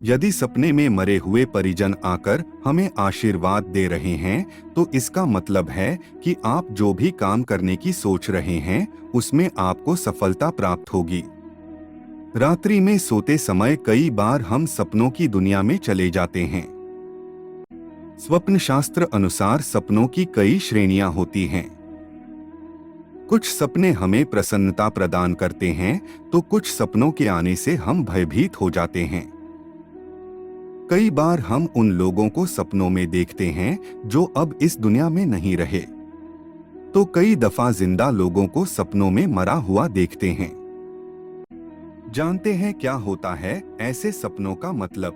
यदि सपने में मरे हुए परिजन आकर हमें आशीर्वाद दे रहे हैं, तो इसका मतलब है कि आप जो भी काम करने की सोच रहे हैं, उसमें आपको सफलता प्राप्त होगी। रात्रि में सोते समय कई बार हम सपनों की दुनिया में चले जाते हैं। स्वप्न शास्त्र अनुसार सपनों की कई श्रेणियां होती हैं। कुछ सपने हमें प्रसन्नता प्रदान करते हैं, तो कुछ सपनों के आने से हम भयभीत हो जाते हैं। कई बार हम उन लोगों को सपनों में देखते हैं जो अब इस दुनिया में नहीं रहे, तो कई दफा जिंदा लोगों को सपनों में मरा हुआ देखते हैं। जानते हैं क्या होता है ऐसे सपनों का मतलब?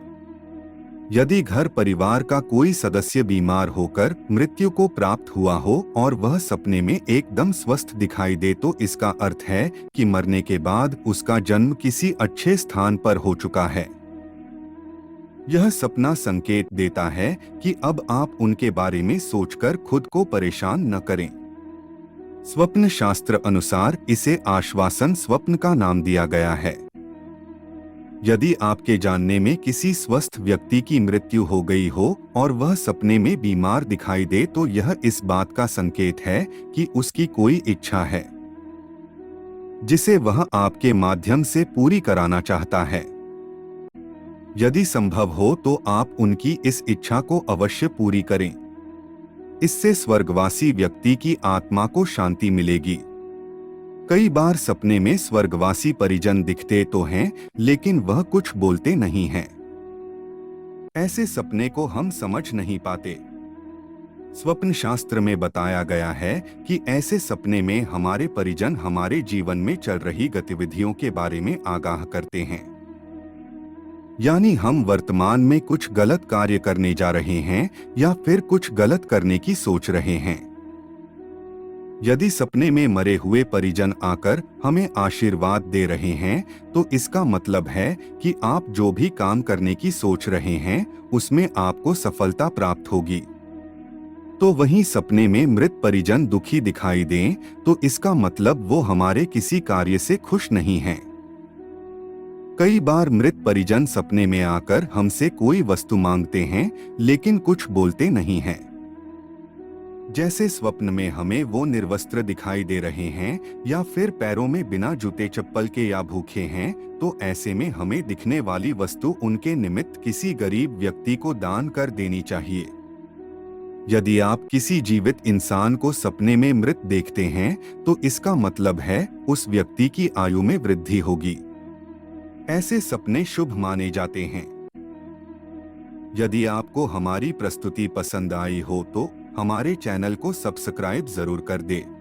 यदि घर परिवार का कोई सदस्य बीमार होकर मृत्यु को प्राप्त हुआ हो और वह सपने में एकदम स्वस्थ दिखाई दे, तो इसका अर्थ है कि मरने के बाद उसका जन्म किसी अच्छे स्थान पर हो चुका है। यह सपना संकेत देता है कि अब आप उनके बारे में सोचकर खुद को परेशान न करें। स्वप्न शास्त्र अनुसार इसे आश्वासन स्वप्न का नाम दिया गया है। यदि आपके जानने में किसी स्वस्थ व्यक्ति की मृत्यु हो गई हो और वह सपने में बीमार दिखाई दे, तो यह इस बात का संकेत है कि उसकी कोई इच्छा है जिसे वह आपके माध्यम से पूरी कराना चाहता है। यदि संभव हो तो आप उनकी इस इच्छा को अवश्य पूरी करें। इससे स्वर्गवासी व्यक्ति की आत्मा को शांति मिलेगी। कई बार सपने में स्वर्गवासी परिजन दिखते तो हैं, लेकिन वह कुछ बोलते नहीं हैं। ऐसे सपने को हम समझ नहीं पाते। स्वप्न शास्त्र में बताया गया है कि ऐसे सपने में हमारे परिजन हमारे जीवन में चल रही गतिविधियों के बारे में आगाह करते हैं। यानी हम वर्तमान में कुछ गलत कार्य करने जा रहे हैं या फिर कुछ गलत करने की सोच रहे हैं। यदि सपने में मरे हुए परिजन आकर हमें आशीर्वाद दे रहे हैं, तो इसका मतलब है कि आप जो भी काम करने की सोच रहे हैं, उसमें आपको सफलता प्राप्त होगी। तो वहीं सपने में मृत परिजन दुखी दिखाई दें, तो इसका मतलब वो हमारे किसी कार्य से खुश नहीं हैं। कई बार मृत परिजन सपने में आकर हमसे कोई वस्तु मांगते हैं, लेकिन कुछ बोलते नहीं हैं। जैसे स्वप्न में हमें वो निर्वस्त्र दिखाई दे रहे हैं या फिर पैरों में बिना जूते चप्पल के या भूखे हैं, तो ऐसे में हमें दिखने वाली वस्तु उनके निमित्त किसी गरीब व्यक्ति को दान कर देनी चाहिए। यदि आप किसी जीवित इंसान को सपने में मृत देखते हैं, तो इसका मतलब है उस व्यक्ति की आयु में वृद्धि होगी। ऐसे सपने शुभ माने जाते हैं। यदि आपको हमारी प्रस्तुति पसंद आई हो तो हमारे चैनल को सब्सक्राइब जरूर कर दें।